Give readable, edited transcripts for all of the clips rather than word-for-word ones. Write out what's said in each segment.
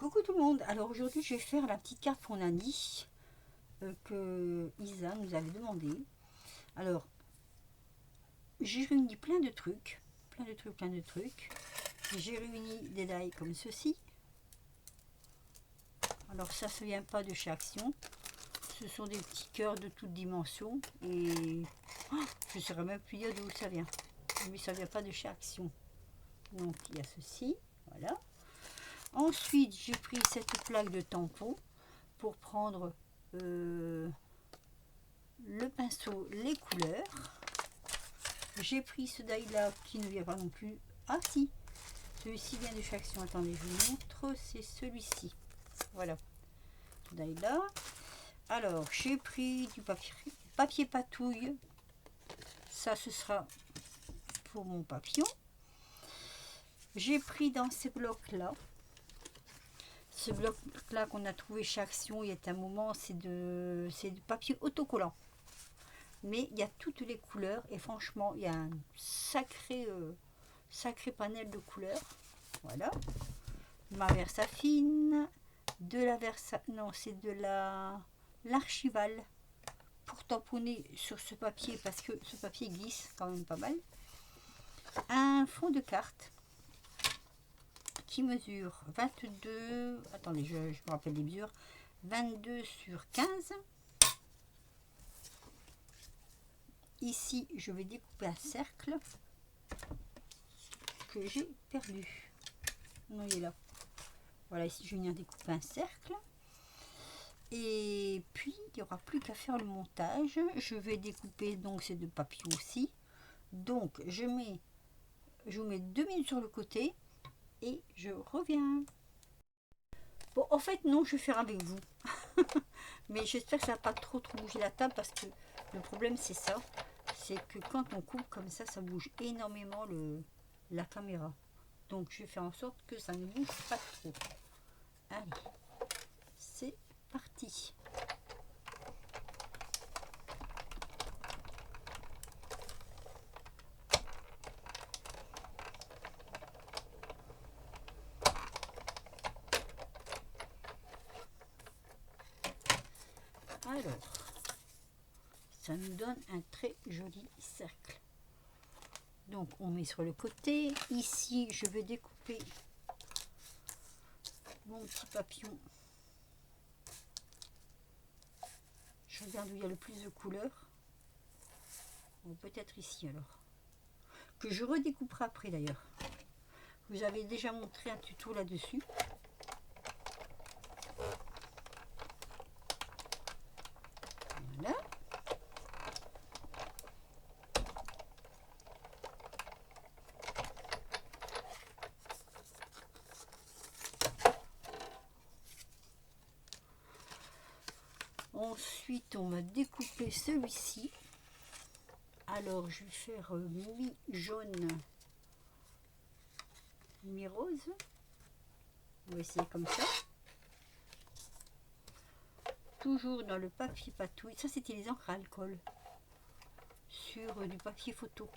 Coucou tout le monde. Alors aujourd'hui je vais faire la petite carte pour Nani que Isa nous avait demandé. Alors j'ai réuni plein de trucs. J'ai réuni des die comme ceci. Alors ça ne vient pas de chez Action. Ce sont des petits cœurs de toutes dimensions. Et je ne saurais même plus dire d'où ça vient. Mais ça ne vient pas de chez Action. Donc il y a ceci. Voilà. Ensuite, j'ai pris cette plaque de tampon pour prendre le pinceau, les couleurs. J'ai pris ce die là qui ne vient pas non plus. Ah si, celui-ci vient de chez Action. Attendez, je vous montre. C'est celui-ci. Voilà, ce die là. Alors, j'ai pris du papier patouille. Ça, ce sera pour mon papillon. J'ai pris dans ces blocs là. Ce bloc là qu'on a trouvé chez Action il y a un moment, c'est du papier autocollant, mais il y a toutes les couleurs et franchement il y a un sacré panel de couleurs. Voilà, ma Versafine, de la non, c'est de l'archival pour tamponner sur ce papier parce que ce papier glisse quand même pas mal. Un fond de carte qui mesure 22, attendez, je me rappelle les mesures, 22 sur 15. Ici, je vais découper un cercle que j'ai perdu. Non, il est là. Voilà, ici, je viens découper un cercle. Et puis, il n'y aura plus qu'à faire le montage. Je vais découper donc ces deux papillons aussi. Donc, je vous mets 2 minutes sur le côté. Et je reviens. Bon, en fait, non, je vais faire avec vous. Mais j'espère que ça va pas trop bouger la table parce que le problème, c'est ça. C'est que quand on coupe comme ça bouge énormément la caméra. Donc, je vais faire en sorte que ça ne bouge pas trop. Allez, c'est parti. Alors, ça nous donne un très joli cercle. Donc, on met sur le côté. Ici, je vais découper mon petit papillon. Je regarde où il y a le plus de couleurs. Bon, peut-être ici alors. Que je redécouperai après d'ailleurs. Vous avez déjà montré un tuto là-dessus. Voilà. Ensuite, on va découper celui-ci. Alors, je vais faire mi-jaune, mi-rose. On va essayer comme ça. Toujours dans le papier patouille. Ça, c'était les encres à alcool. Sur du papier photo.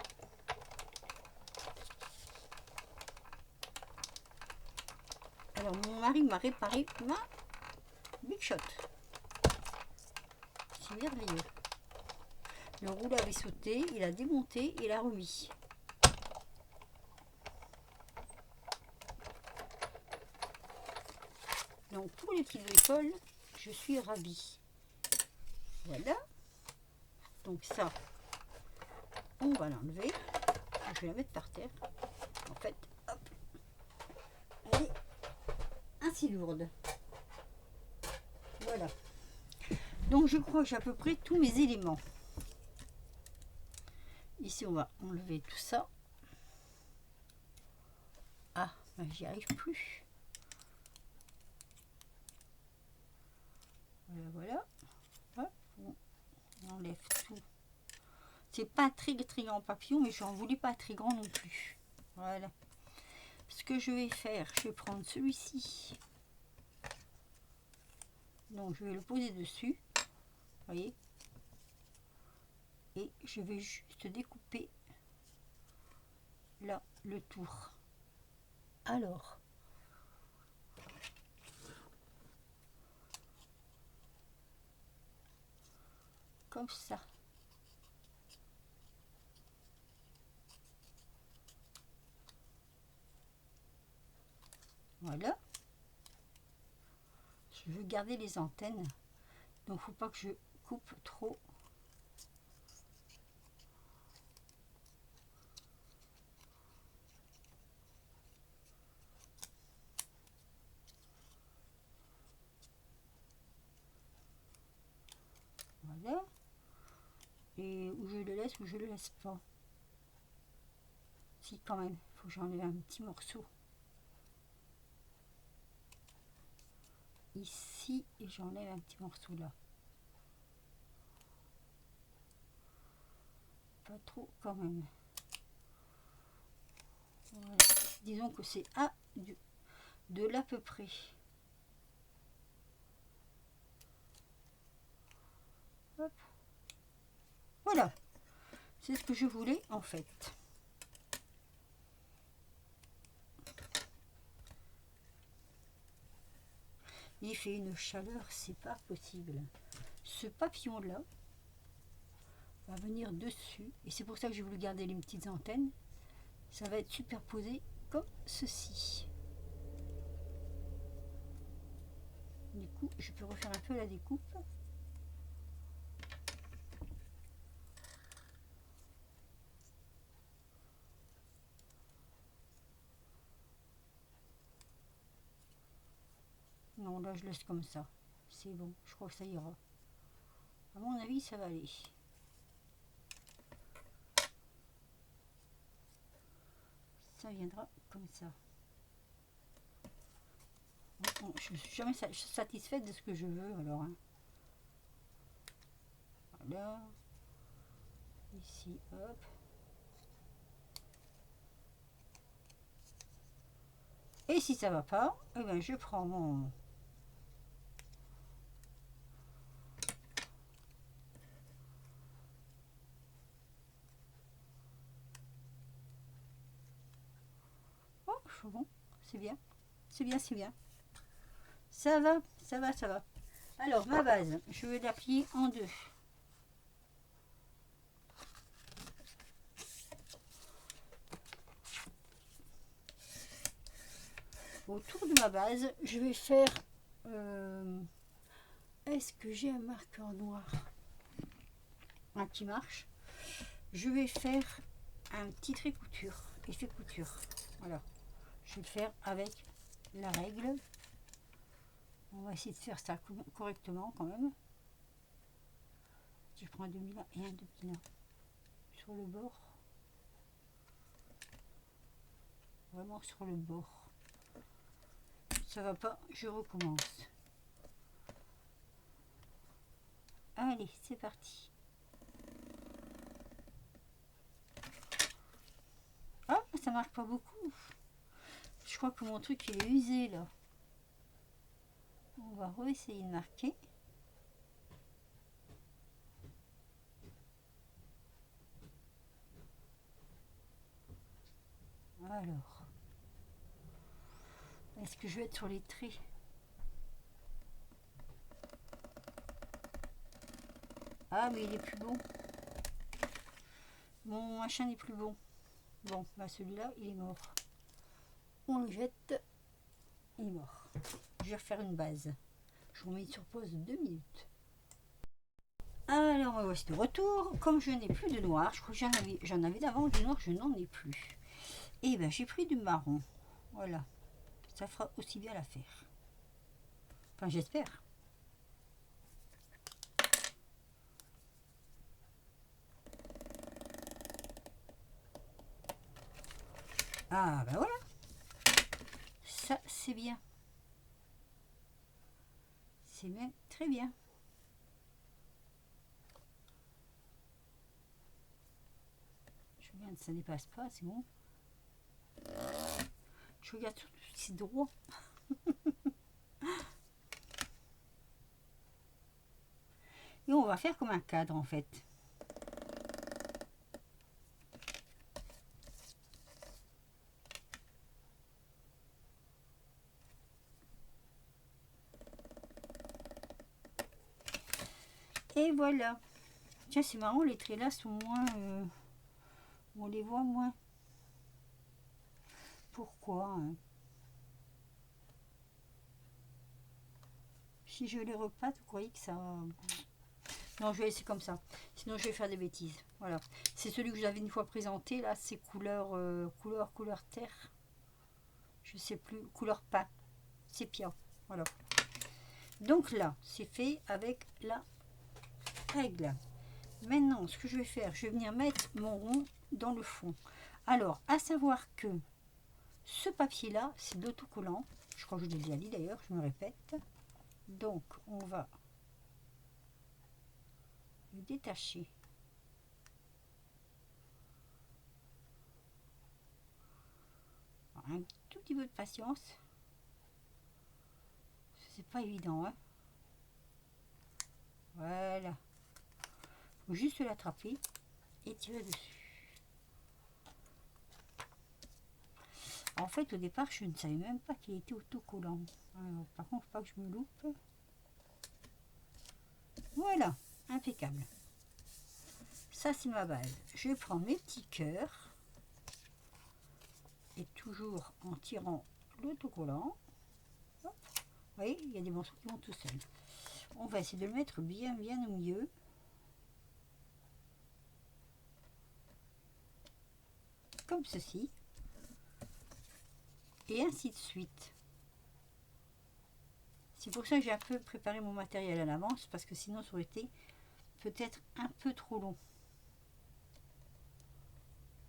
Alors, mon mari m'a réparé ma Big Shot. C'est merveilleux. Le rouleau avait sauté, il a démonté et l'a remis. Donc pour les petites bricoles, je suis ravie. Voilà. Donc ça, on va l'enlever. Je vais la mettre par terre. En fait, hop. Elle est ainsi lourde. Voilà. Donc je crois que j'ai à peu près tous mes éléments. Ici, on va enlever tout ça. Ah, ben, j'y arrive plus. Voilà, voilà. Hop, on enlève tout. C'est pas très grand papillon, mais j'en voulais pas très grand non plus. Voilà. Ce que je vais faire, je vais prendre celui-ci. Donc, je vais le poser dessus. Vous voyez. Et je vais juste découper là le tour. Alors, comme ça. Voilà. Je veux garder les antennes, donc faut pas que je coupe trop. Voilà. Et où je le laisse ou je le laisse pas. Si, quand même, il faut que j'enlève un petit morceau. Ici, et j'enlève un petit morceau là. Pas trop quand même. Voilà. Disons que c'est de l'à peu près. Hop. Voilà. C'est ce que je voulais en fait. Il fait une chaleur, c'est pas possible. Ce papillon là va venir dessus et c'est pour ça que j'ai voulu garder les petites antennes. Ça va être superposé comme ceci. Du coup, je peux refaire un peu la découpe. Non, là je laisse comme ça. C'est bon, je crois que ça ira. À mon avis, ça va aller. Ça viendra comme ça. Bon, je ne suis jamais satisfaite de ce que je veux alors. Hein. Voilà. Ici, hop. Et si ça va pas, eh ben je prends mon... Oh, bon, c'est bien. C'est bien, c'est bien. Ça va, ça va, ça va. Alors, ma base, je vais la plier en deux. Autour de ma base, je vais faire... Est-ce que j'ai un marqueur noir? Un qui marche. Je vais faire un petit trait couture, effet couture. Voilà. Je vais le faire avec la règle. On va essayer de faire ça correctement quand même. Je prends un demi-là et un demi-là sur le bord. Vraiment sur le bord. Ça va pas, je recommence. Allez, c'est parti. Ah, ça marche pas beaucoup. Je crois que mon truc il est usé là. On va réessayer de marquer. Alors, est-ce que je vais être sur les traits? Ah, mais il est plus bon. Mon machin n'est plus bon. Bon, bah celui-là, il est mort. On le jette. Il est mort. Je vais refaire une base. Je vous mets sur pause 2 minutes. Alors, voici de retour. Comme je n'ai plus de noir, je crois que j'en avais d'avant du noir, je n'en ai plus. Et ben j'ai pris du marron. Voilà. Ça fera aussi bien l'affaire. Enfin, j'espère. Ah, ben voilà. Ça, c'est bien. C'est même très bien. Je regarde, ça dépasse pas, c'est bon. Je regarde surtout si c'est droit. Et on va faire comme un cadre en fait. Et voilà. Tiens, c'est marrant, les traits là sont moins... on les voit moins. Pourquoi hein? Si je les repâte, vous croyez que ça... Non, je vais laisser comme ça. Sinon, je vais faire des bêtises. Voilà. C'est celui que je vous avais une fois présenté. Là, c'est couleur terre. Je sais plus. Couleur pain. Sépia. Voilà. Donc là, c'est fait avec la règle. Maintenant, ce que je vais faire, je vais venir mettre mon rond dans le fond. Alors, à savoir que ce papier-là, c'est d'autocollant. Je crois que je l'ai déjà dit d'ailleurs, je me répète. Donc, on va le détacher. Un tout petit peu de patience. C'est pas évident, hein. Voilà. Faut juste l'attraper et tirer dessus. En fait, au départ, je ne savais même pas qu'il était autocollant. Alors, par contre, faut pas que je me loupe. Voilà, impeccable. Ça, c'est ma base. Je vais prendre mes petits cœurs. Et toujours en tirant l'autocollant. Vous voyez, il y a des morceaux qui vont tout seuls. On va essayer de le mettre bien au milieu. Comme ceci. Et ainsi de suite. C'est pour ça que j'ai un peu préparé mon matériel à l'avance, parce que sinon ça aurait été peut-être un peu trop long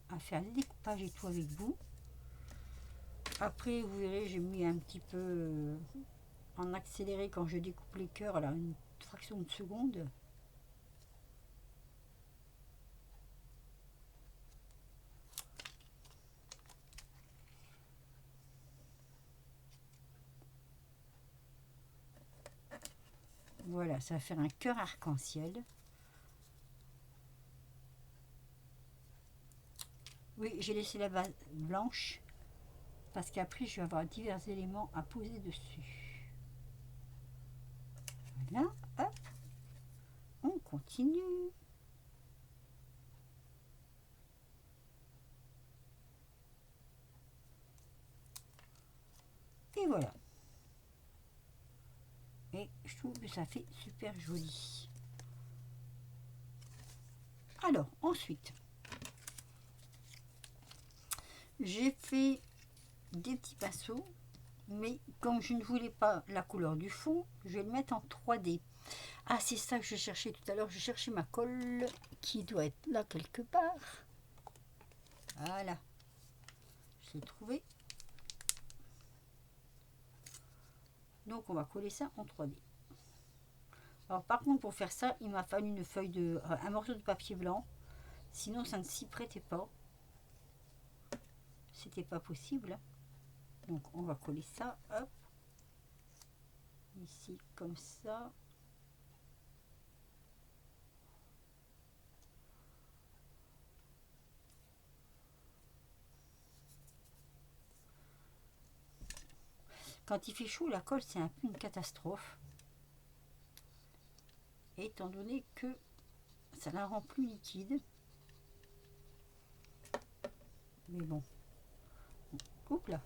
à faire les découpages et tout avec vous. Après, vous verrez, j'ai mis un petit peu en accéléré quand je découpe les cœurs, alors une fraction de seconde. Voilà, ça va faire un cœur arc-en-ciel. Oui, j'ai laissé la base blanche parce qu'après je vais avoir divers éléments à poser dessus. Voilà, hop, on continue. Et voilà. Et je trouve que ça fait super joli. Alors, ensuite, j'ai fait des petits pinceaux, mais comme je ne voulais pas la couleur du fond, je vais le mettre en 3D. Ah, c'est ça que je cherchais tout à l'heure. Je cherchais ma colle qui doit être là quelque part. Voilà. Je l'ai trouvé. Donc, on va coller ça en 3D. Alors, par contre, pour faire ça, il m'a fallu une feuille de... un morceau de papier blanc. Sinon, ça ne s'y prêtait pas. C'était pas possible. Donc, on va coller ça. Hop. Ici, comme ça. Quand il fait chaud, la colle, c'est un peu une catastrophe. Étant donné que ça la rend plus liquide. Mais bon. Oups là.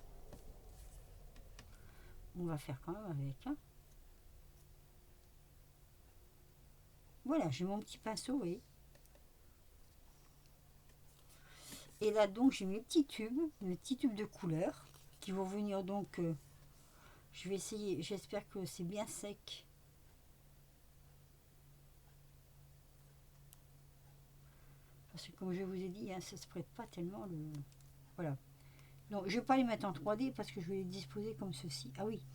On va faire quand même avec. Hein. Voilà, j'ai mon petit pinceau, vous voyez. Et là, donc, j'ai mes petits tubes de couleur qui vont venir donc... je vais essayer, j'espère que c'est bien sec. Parce que comme je vous ai dit, hein, ça ne se prête pas tellement le... Voilà. Donc, je ne vais pas les mettre en 3D parce que je vais les disposer comme ceci. Ah oui,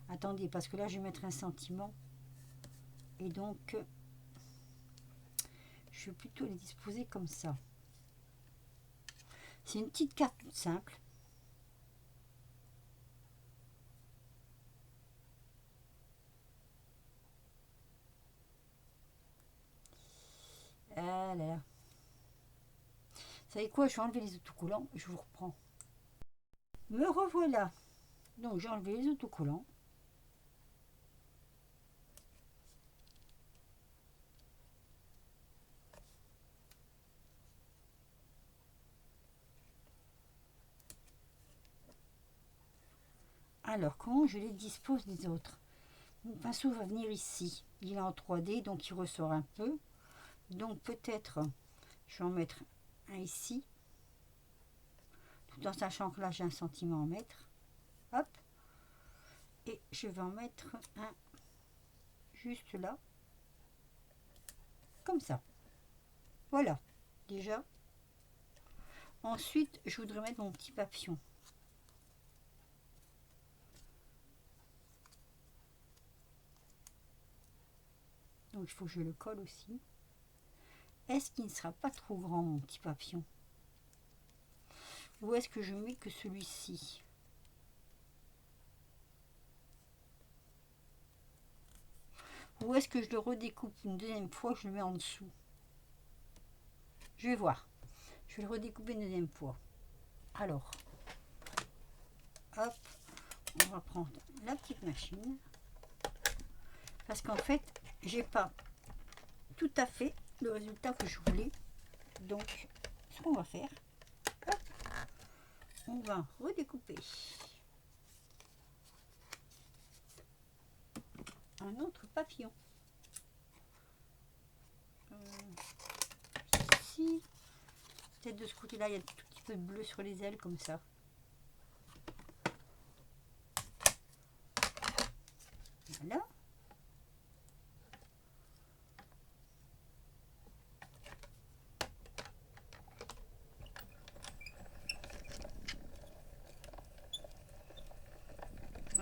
attendez, parce que là, je vais mettre un sentiment. Et donc, je vais plutôt les disposer comme ça. C'est une petite carte toute simple. Ah là là. Vous savez quoi, je vais enlever les autocollants, je vous reprends. Me revoilà. Donc j'ai enlevé les autocollants. Alors, comment je les dispose les autres? Mon pinceau va venir ici. Il est en 3D, donc il ressort un peu. Donc peut-être, je vais en mettre un ici. Tout en sachant que là, j'ai 1 centime à en mettre. Hop. Et je vais en mettre un juste là. Comme ça. Voilà. Déjà. Ensuite, je voudrais mettre mon petit papillon. Donc il faut que je le colle aussi. Est-ce qu'il ne sera pas trop grand mon petit papillon? Ou est-ce que je mets que celui-ci? Ou est-ce que je le redécoupe une deuxième fois, je le mets en dessous? Je vais voir. Je vais le redécouper une deuxième fois. Alors, hop, on va prendre la petite machine. Parce qu'en fait, j'ai pas tout à fait le résultat que je voulais. Donc, ce qu'on va faire, hop, on va redécouper un autre papillon. Ici, peut-être de ce côté-là, il y a un tout petit peu de bleu sur les ailes comme ça. Voilà.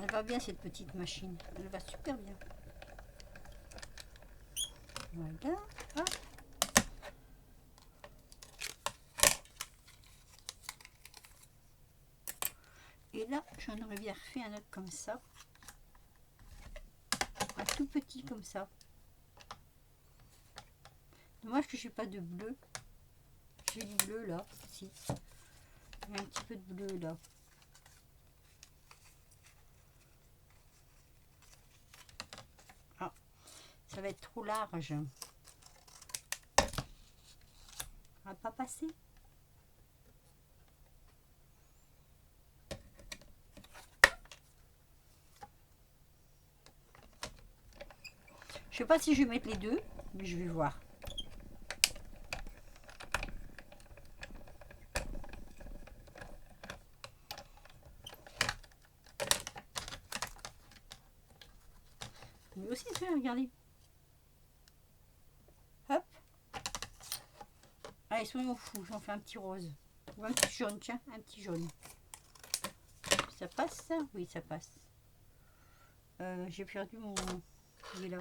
Elle va bien cette petite machine, elle va super bien. Voilà. Hop. Et là, j'en aurais bien refait un autre comme ça. Un tout petit comme ça. Dommage que j'ai pas de bleu. J'ai du bleu là, si. Il y a un petit peu de bleu là. Ah, ça va être trop large. Ça va pas passer. Je sais pas si je vais mettre les deux, mais je vais voir. Mais aussi, regardez. Hop. Allez, soyons fous, j'en fais un petit rose. Ou un petit jaune, tiens, un petit jaune. Ça passe ça? Oui, ça passe. J'ai perdu mon... Il est là.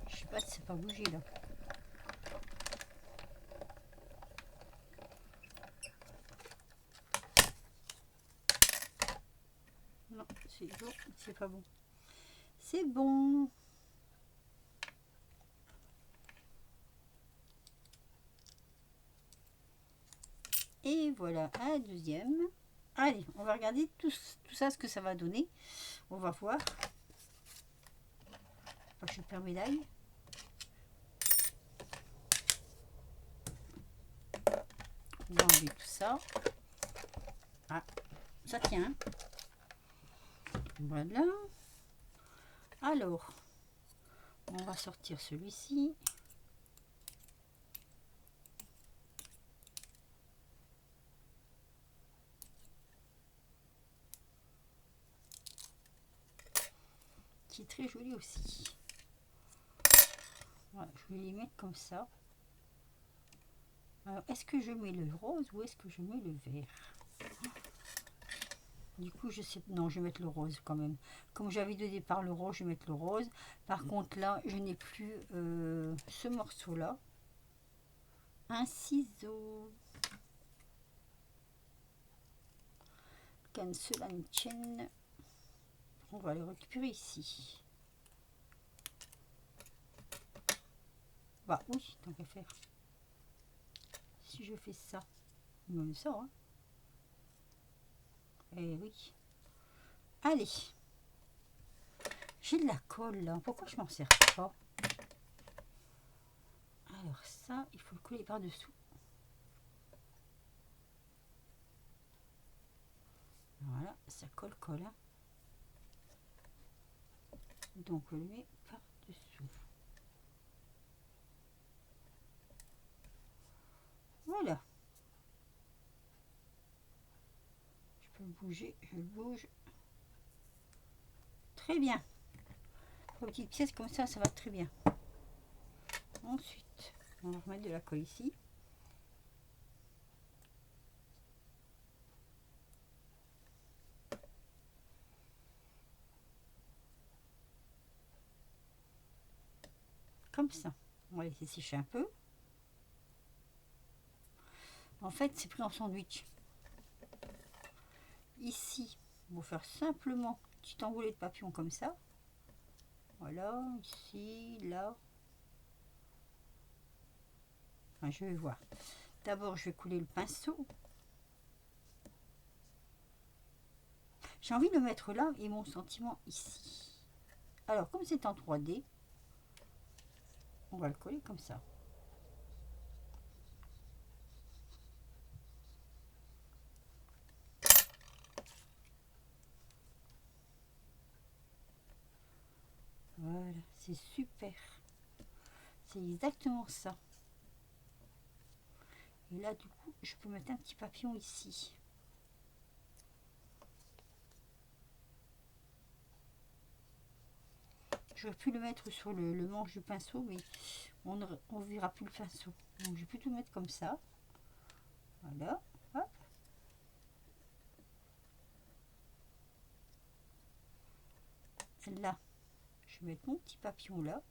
Je sais pas si ça n'a pas bougé là. Non, c'est bon, c'est pas bon. C'est bon. Et voilà, un deuxième. Allez, on va regarder tout ça, ce que ça va donner. On va voir. Je perds médaille. On va enlever tout ça. Ah, ça tient. Voilà. Alors, on va sortir celui-ci. Qui est très joli aussi. Voilà, je vais les mettre comme ça. Alors, est-ce que je mets le rose ou est-ce que je mets le vert? Du coup, je sais... Non, je vais mettre le rose quand même. Comme j'avais de départ le rose, je vais mettre le rose. Par contre, là, je n'ai plus ce morceau-là. Un ciseau. Cancel and chain. On va le récupérer ici. Bah oui, tant qu'à faire. Si je fais ça, il me le sort. Hein. Eh oui. Allez. J'ai de la colle là. Pourquoi je m'en sers pas? Alors ça, il faut le coller par-dessous. Voilà, ça colle. Hein. Donc on le met par-dessous. Voilà. Je peux le bouger, je le bouge. Très bien. Pour une petite pièce comme ça va très bien. Ensuite, on va remettre de la colle ici. Comme ça. On va laisser sécher un peu. En fait, c'est pris en sandwich. Ici, on va faire simplement une petite envolée de papillon comme ça. Voilà, ici, là. Enfin, je vais voir. D'abord, je vais couler le pinceau. J'ai envie de le mettre là et mon sentiment ici. Alors, comme c'est en 3D, on va le coller comme ça. Voilà, c'est super. C'est exactement ça. Et là, du coup, je peux mettre un petit papillon ici. J'aurais pu le mettre sur le manche du pinceau, mais on ne verra plus le pinceau. Donc, je vais plutôt mettre comme ça. Voilà. Hop. Là, je vais mettre mon petit papillon là.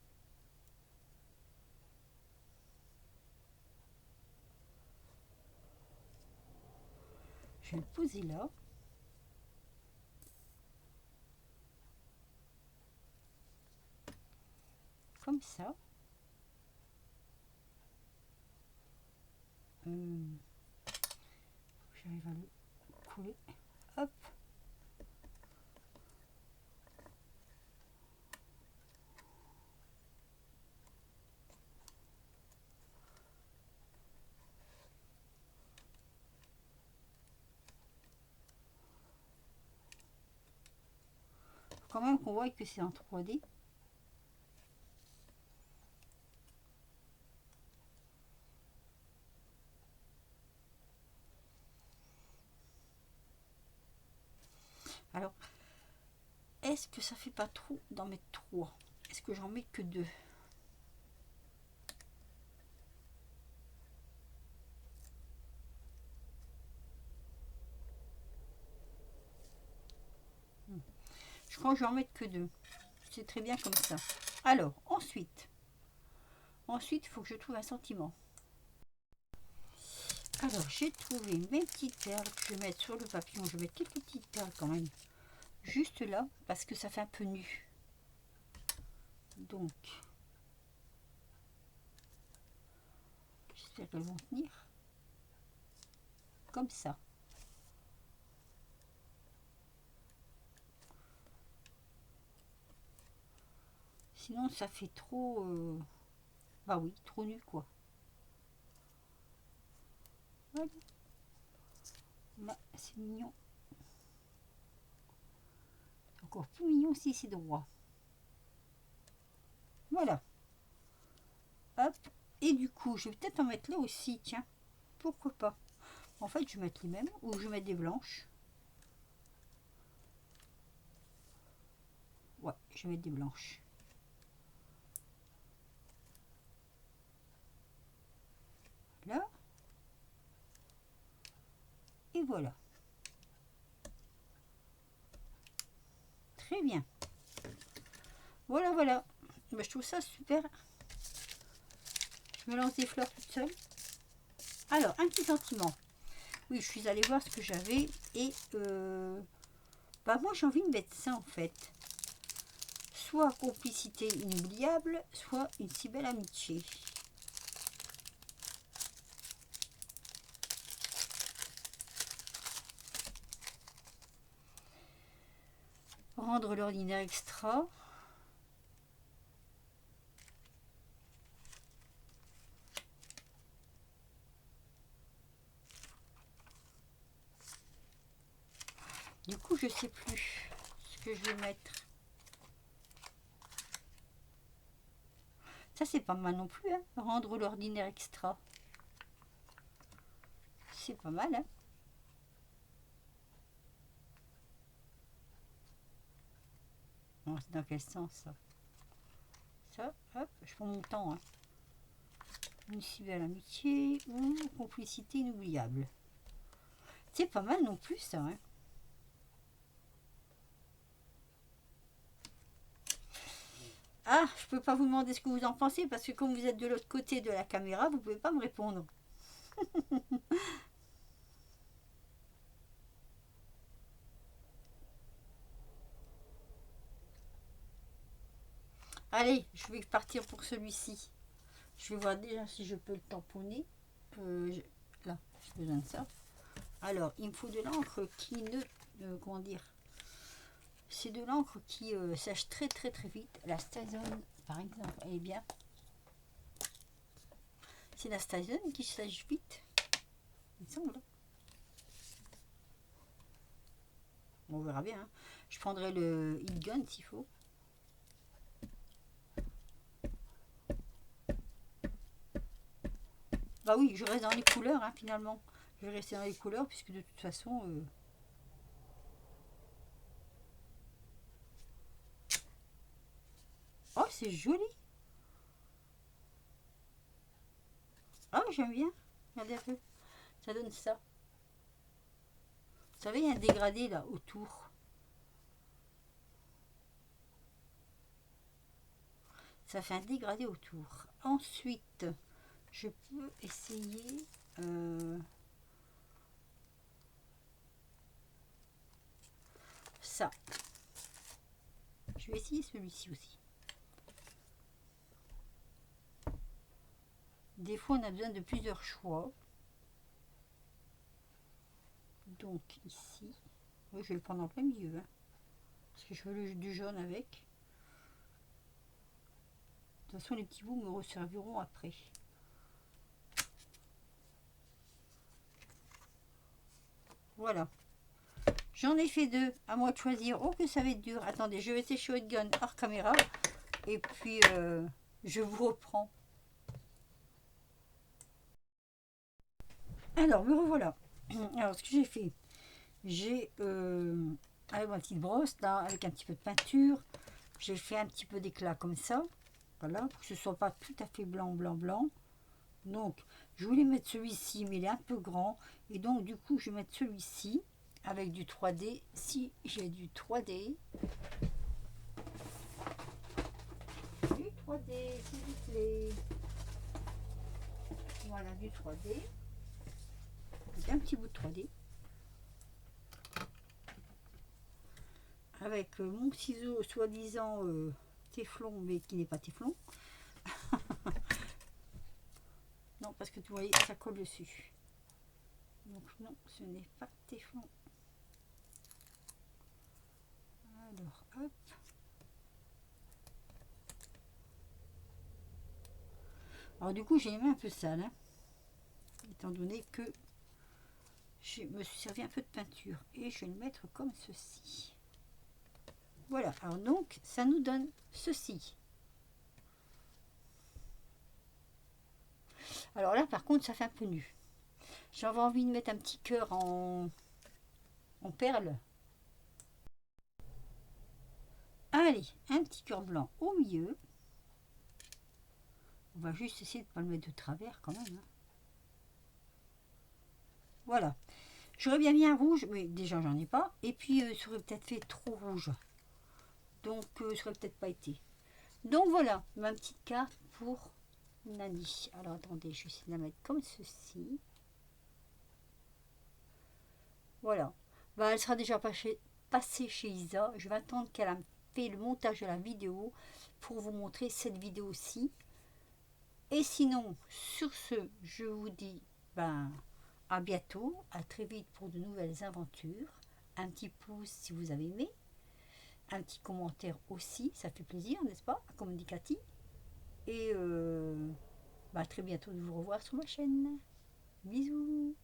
Je vais le poser là. Comme ça. J'arrive à le coller. Hop. Faut quand même qu'on voit que c'est en 3D. Alors, est-ce que ça fait pas trop d'en mettre 3? Est-ce que j'en mets que 2? Je crois que je vais en mettre que 2. C'est très bien comme ça. Alors, ensuite, il faut que je trouve un sentiment. Alors, j'ai trouvé mes petites perles que je vais mettre sur le papillon. Je vais mettre quelques petites perles quand même. Juste là, parce que ça fait un peu nu. Donc, j'espère qu'elles vont tenir. Comme ça. Sinon, ça fait trop... Bah oui, trop nu, quoi. Voilà. Là, c'est mignon. Encore plus mignon si c'est droit. Voilà. Hop. Et du coup, je vais peut-être en mettre là aussi, tiens. Pourquoi pas. En fait, je vais mettre les mêmes ou je vais mettre des blanches. Ouais, je vais mettre des blanches. Là. Et voilà. Très bien. Voilà, voilà. Ben, je trouve ça super. Je me lance des fleurs toute seule. Alors, un petit sentiment. Oui, je suis allée voir ce que j'avais. Et bah moi, j'ai envie de mettre ça, en fait. Soit complicité inoubliable, soit une si belle amitié. Rendre l'ordinaire extra. Du coup, je sais plus ce que je vais mettre. Ça, c'est pas mal non plus, hein, rendre l'ordinaire extra. C'est pas mal, hein. Bon, c'est dans quel sens, ça? Ça, hop, je prends mon temps, hein. Une si belle amitié ou complicité inoubliable. C'est pas mal non plus, ça, hein. Ah, je peux pas vous demander ce que vous en pensez parce que comme vous êtes de l'autre côté de la caméra, vous pouvez pas me répondre. Allez, je vais partir pour celui-ci. Je vais voir déjà si je peux le tamponner. Là, j'ai besoin de ça. Alors, il me faut de l'encre qui ne... comment dire? C'est de l'encre qui sèche très très très vite. La Stason, par exemple, elle est bien. C'est la Stason qui sèche vite, il me semble. On verra bien, hein. Je prendrai le Heat Gun s'il faut. Bah oui, je reste dans les couleurs, hein, finalement. Je vais rester dans les couleurs puisque de toute façon... Oh, c'est joli. Ah, j'aime bien. Regardez un peu. Ça donne ça. Vous savez, il y a un dégradé là autour. Ça fait un dégradé autour. Ensuite, je peux essayer... ça. Je vais essayer celui-ci aussi. Des fois, on a besoin de plusieurs choix. Donc ici, oui, je vais le prendre en plein milieu, hein, parce que je veux du jaune avec. De toute façon, les petits bouts me resserviront après. Voilà. J'en ai fait deux. À moi de choisir. Oh, que ça va être dur. Attendez, je vais sécher Hot Gun hors caméra. Et puis, je vous reprends. Alors, me revoilà. Alors, ce que j'ai fait, j'ai, avec ma petite brosse, là, avec un petit peu de peinture, j'ai fait un petit peu d'éclat comme ça. Voilà, pour que ce ne soit pas tout à fait blanc, blanc, blanc. Donc, je voulais mettre celui-ci, mais il est un peu grand. Et donc, du coup, je vais mettre celui-ci avec du 3D. Si j'ai du 3D. Du 3D, s'il vous plaît. Voilà, du 3D. Avec un petit bout de 3D. Avec mon ciseau soi-disant téflon, mais qui n'est pas téflon. Non, parce que tu vois, ça colle dessus. Donc non, ce n'est pas téflon. Alors, hop. Alors du coup, j'ai les mains un peu sales, hein, étant donné que je me suis servi un peu de peinture. Et je vais le mettre comme ceci. Voilà, alors donc, ça nous donne ceci. Alors là, par contre, ça fait un peu nu. J'avais envie de mettre un petit cœur en perles. Allez, un petit cœur blanc au milieu. On va juste essayer de ne pas le mettre de travers quand même, hein. Voilà. J'aurais bien mis un rouge, mais déjà j'en ai pas. Et puis ça aurait peut-être fait trop rouge. Donc ça aurait peut-être pas été. Donc voilà, ma petite carte pour Nani. Alors attendez, je vais essayer de la mettre comme ceci. Voilà. Bah, elle sera déjà passée chez Isa. Je vais attendre qu'elle a fait le montage de la vidéo pour vous montrer cette vidéo-ci. Et sinon, sur ce, je vous dis à bientôt, à très vite pour de nouvelles aventures. Un petit pouce si vous avez aimé. Un petit commentaire aussi, ça fait plaisir, n'est-ce pas, comme dit Cathy. Et à très bientôt de vous revoir sur ma chaîne. Bisous.